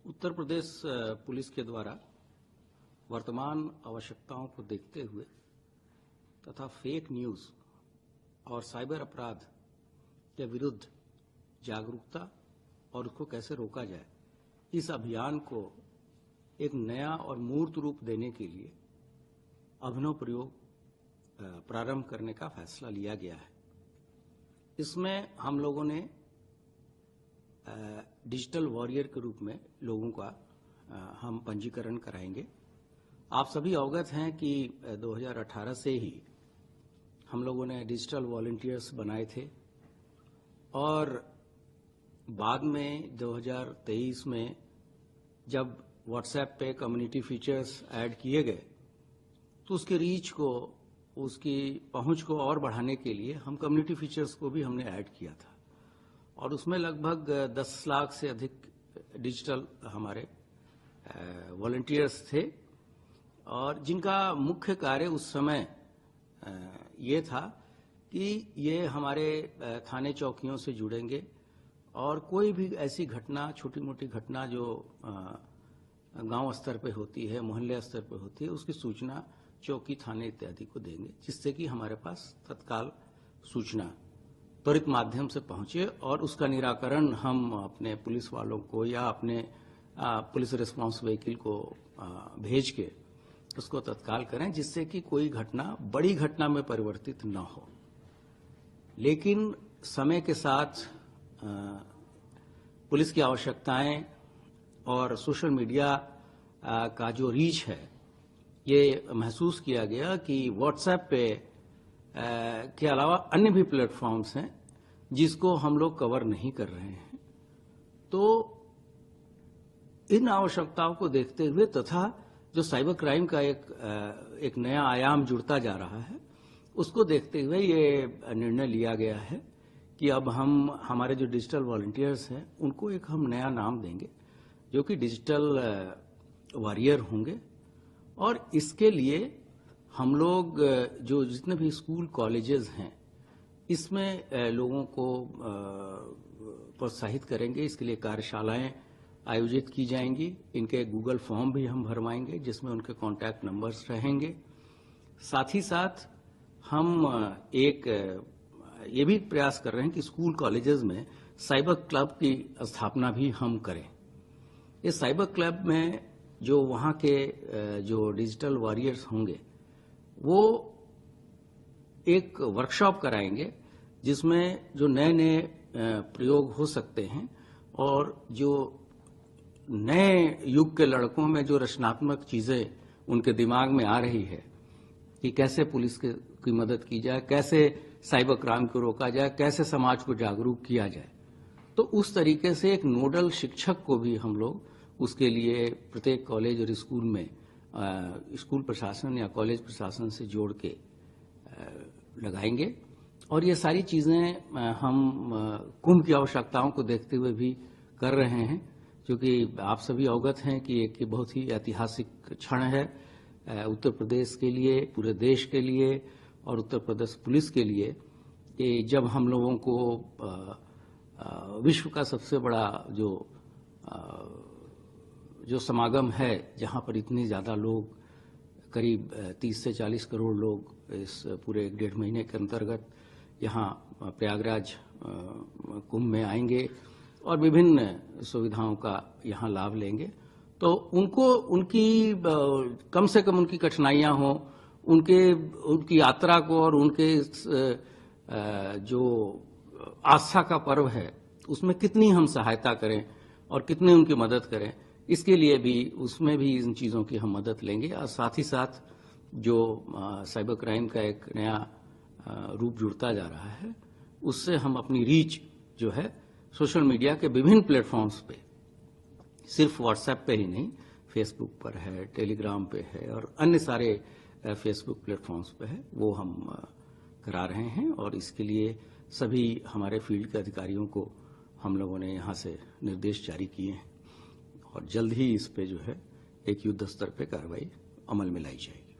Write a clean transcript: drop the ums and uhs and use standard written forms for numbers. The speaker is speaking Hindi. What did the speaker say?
उत्तर प्रदेश पुलिस के द्वारा वर्तमान आवश्यकताओं को देखते हुए तथा फेक न्यूज और साइबर अपराध के विरुद्ध जागरूकता और उसको कैसे रोका जाए, इस अभियान को एक नया और मूर्त रूप देने के लिए अभिनव प्रयोग प्रारंभ करने का फैसला लिया गया है। इसमें हम लोगों ने डिजिटल वॉरियर के रूप में लोगों का हम पंजीकरण कराएंगे। आप सभी अवगत हैं कि 2018 से ही हम लोगों ने डिजिटल वॉलंटियर्स बनाए थे और बाद में 2023 में जब व्हाट्सएप पे कम्युनिटी फीचर्स ऐड किए गए तो उसकी रीच को, उसकी पहुंच को और बढ़ाने के लिए हम कम्युनिटी फीचर्स को भी हमने ऐड किया था और उसमें लगभग 10 लाख से अधिक डिजिटल हमारे वॉलंटियर्स थे और जिनका मुख्य कार्य उस समय ये था कि ये हमारे थाने चौकियों से जुड़ेंगे और कोई भी ऐसी घटना, छोटी मोटी घटना जो गांव स्तर पे होती है, मोहल्ले स्तर पे होती है, उसकी सूचना चौकी, थाने इत्यादि को देंगे, जिससे कि हमारे पास तत्काल सूचना त्वरित माध्यम से पहुंचे और उसका निराकरण हम अपने पुलिस वालों को या अपने पुलिस रिस्पांस व्हीकल को भेज के उसको तत्काल करें, जिससे कि कोई घटना बड़ी घटना में परिवर्तित न हो। लेकिन समय के साथ पुलिस की आवश्यकताएं और सोशल मीडिया का जो रीच है, ये महसूस किया गया कि व्हाट्सएप पे के अलावा अन्य भी प्लेटफॉर्म्स हैं जिसको हम लोग कवर नहीं कर रहे हैं। तो इन आवश्यकताओं को देखते हुए तथा जो साइबर क्राइम का एक नया आयाम जुड़ता जा रहा है, उसको देखते हुए ये निर्णय लिया गया है कि अब हम हमारे जो डिजिटल वॉलंटियर्स हैं उनको एक हम नया नाम देंगे जो कि डिजिटल वॉरियर होंगे। और इसके लिए हम लोग जो जितने भी स्कूल कॉलेजेस हैं इसमें लोगों को प्रोत्साहित करेंगे। इसके लिए कार्यशालाएं आयोजित की जाएंगी। इनके गूगल फॉर्म भी हम भरवाएंगे जिसमें उनके कॉन्टैक्ट नंबर्स रहेंगे। साथ ही साथ हम एक ये भी प्रयास कर रहे हैं कि स्कूल कॉलेजेस में साइबर क्लब की स्थापना भी हम करें। इस साइबर क्लब में जो वहाँ के जो डिजिटल वॉरियर्स होंगे वो एक वर्कशॉप कराएंगे जिसमें जो नए नए प्रयोग हो सकते हैं और जो नए युग के लड़कों में जो रचनात्मक चीजें उनके दिमाग में आ रही है कि कैसे पुलिस की मदद की जाए, कैसे साइबर क्राइम को रोका जाए, कैसे समाज को जागरूक किया जाए। तो उस तरीके से एक नोडल शिक्षक को भी हम लोग उसके लिए प्रत्येक कॉलेज और स्कूल में स्कूल प्रशासन या कॉलेज प्रशासन से जोड़ के लगाएंगे। और ये सारी चीजें हम कुंभ की आवश्यकताओं को देखते हुए भी कर रहे हैं, क्योंकि आप सभी अवगत हैं कि एक बहुत ही ऐतिहासिक क्षण है उत्तर प्रदेश के लिए, पूरे देश के लिए और उत्तर प्रदेश पुलिस के लिए कि जब हम लोगों को विश्व का सबसे बड़ा जो समागम है, जहां पर इतने ज्यादा लोग, करीब 30 से 40 करोड़ लोग इस पूरे 1.5 महीने के अंतर्गत यहाँ प्रयागराज कुंभ में आएंगे और विभिन्न सुविधाओं का यहाँ लाभ लेंगे। तो उनकी कम से कम उनकी कठिनाइयां हो, उनकी यात्रा को और उनके जो आस्था का पर्व है उसमें कितनी हम सहायता करें और कितनी उनकी मदद करें, इसके लिए भी उसमें भी इन चीज़ों की हम मदद लेंगे। और साथ ही साथ जो साइबर क्राइम का एक नया रूप जुड़ता जा रहा है, उससे हम अपनी रीच जो है सोशल मीडिया के विभिन्न प्लेटफॉर्म्स पे, सिर्फ व्हाट्सएप पे ही नहीं, फेसबुक पर है, टेलीग्राम पे है और अन्य सारे फेसबुक प्लेटफॉर्म्स पे है, वो हम करा रहे हैं। और इसके लिए सभी हमारे फील्ड के अधिकारियों को हम लोगों ने यहाँ से निर्देश जारी किए हैं और जल्द ही इस पे जो है एक युद्ध स्तर पे कार्रवाई अमल में लाई जाएगी।